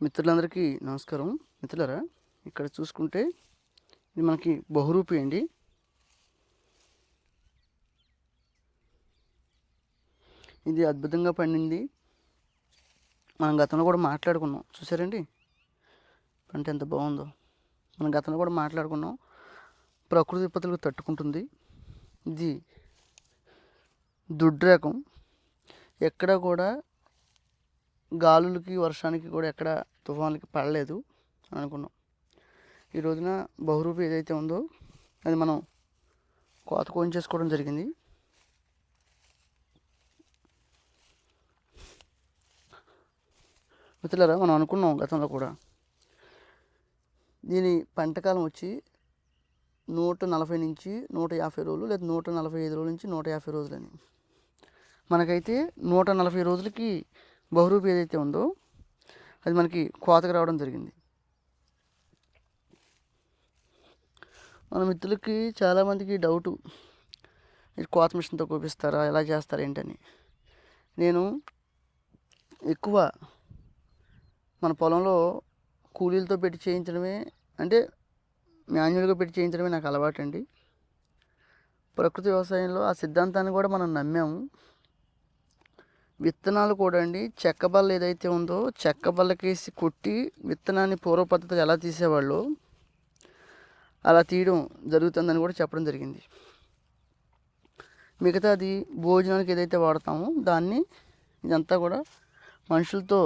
మిత్రులందరికీ నమస్కారం. మిత్రులారా, ఇక్కడ చూసుకుంటే ఇది మనకి బహురూపి అండి. ఇది అద్భుతంగా పండింది. మనం గతంలో కూడా మాట్లాడుకున్నాం, చూసారండి పంట ఎంత బాగుందో. మనం గతంలో కూడా మాట్లాడుకున్నాం. ప్రకృతి విపత్తులకు తట్టుకుంటుంది. ఇది దుడ్డు రకం. ఎక్కడ కూడా గాలులకి వర్షానికి కూడా ఎక్కడ తుఫాన్లకి పడలేదు అని అనుకున్నాం. ఈ రోజున బహురూపి ఏదైతే ఉందో అది మనం కోత కోయించేసుకోవడం జరిగింది. మిత్రులారా, మనం అనుకున్నాం గతంలో కూడా దీని పంటకాలం వచ్చి 140 నుంచి 150 రోజులు, లేదా 145 రోజుల నుంచి 150 రోజులని. మనకైతే 140 రోజులకి బహురూపి ఏదైతే ఉందో అది మనకి కోతకు రావడం జరిగింది. మన మిత్రులకి చాలామందికి డౌటు, కోత మిషన్తో కోపిస్తారా, ఎలా చేస్తారా ఏంటని. నేను ఎక్కువ మన పొలంలో కూలీలతో పెట్టి చేయించడమే, అంటే మాన్యువల్గా పెట్టి చేయించడమే నాకు అలవాటు అండి. ప్రకృతి వ్యవసాయంలో ఆ సిద్ధాంతాన్ని కూడా మనం నమ్మాము. విత్తనాలు కూడా అండి, చెక్క బల్ల ఏదైతే ఉందో చెక్క బల్లకేసి కొట్టి విత్తనాన్ని పూర్వ పద్ధతిగా ఎలా తీసేవాళ్ళు అలా తీయడం జరుగుతుందని కూడా చెప్పడం జరిగింది. మిగతాది భోజనానికి ఏదైతే వాడతామో దాన్ని ఇదంతా కూడా మనుషులతో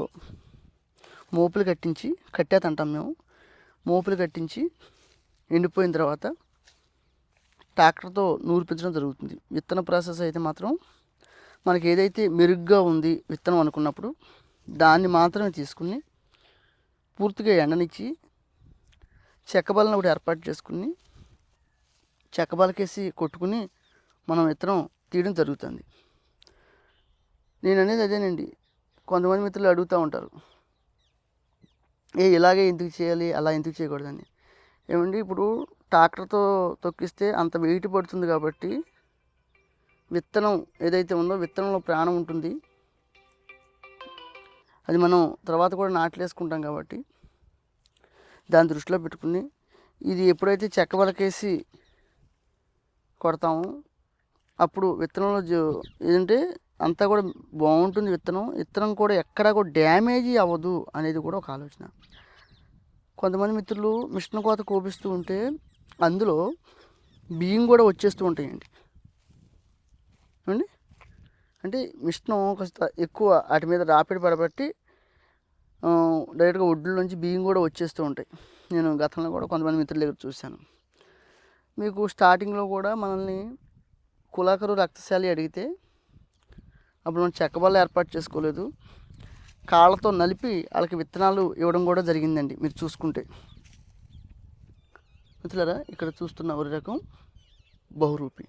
మోపులు కట్టించి, కట్టేది అంటాం మేము, మోపులు కట్టించి ఎండిపోయిన తర్వాత ట్రాక్టర్తో నూర్పించడం జరుగుతుంది. విత్తన ప్రాసెస్ అయితే మాత్రం మనకి ఏదైతే మెరుగ్గా ఉంది విత్తనం అనుకున్నప్పుడు దాన్ని మాత్రమే తీసుకుని పూర్తిగా ఎండనిచ్చి చెక్కబల్లను ఒకటి ఏర్పాటు చేసుకుని చెక్కబలకేసి కొట్టుకుని మనం విత్తనం తీయడం జరుగుతుంది. నేను అనేది అదేనండి. కొంతమంది మిత్రులు అడుగుతూ ఉంటారు, ఇలాగే ఎందుకు చేయాలి, అలా ఎందుకు చేయకూడదని. ఏమండి, ఇప్పుడు ట్రాక్టర్తో తొక్కిస్తే అంత వెయిట్ పడుతుంది కాబట్టి విత్తనం ఏదైతే ఉందో విత్తనంలో ప్రాణం ఉంటుంది. అది మనం తర్వాత కూడా నాట్లేసుకుంటాం కాబట్టి దాన్ని దృష్టిలో పెట్టుకుని ఇది ఎప్పుడైతే చెక్క బలకేసి కొడతామో అప్పుడు విత్తనంలో ఏదంటే అంతా కూడా బాగుంటుంది. విత్తనం కూడా ఎక్కడా కూడా డ్యామేజీ అవ్వదు అనేది కూడా ఒక ఆలోచన. కొంతమంది మిత్రులు మిషన్ కోత కోపిస్తూ ఉంటే అందులో బియ్యం కూడా వచ్చేస్తూ ఉంటాయండి అండి. అంటే మిషన్ కాస్త ఎక్కువ వాటి మీద రాపిడి పడబట్టి డైరెక్ట్గా ఒడ్ల నుంచి బియ్యం కూడా వచ్చేస్తూ ఉంటాయి. నేను గతంలో కూడా కొంతమంది మిత్రుల దగ్గర చూశాను. మీకు స్టార్టింగ్లో కూడా మనల్ని కులాకరు రక్తశాలి అడిగితే అప్పుడు మనం చెక్కబల్ల ఏర్పాటు చేసుకోలేదు, కాళ్ళతో నలిపి వాళ్ళకి విత్తనాలు ఇవ్వడం కూడా జరిగిందండి. మీరు చూసుకుంటే మిత్రులారా, ఇక్కడ చూస్తున్న వరి రకం బహురూపి.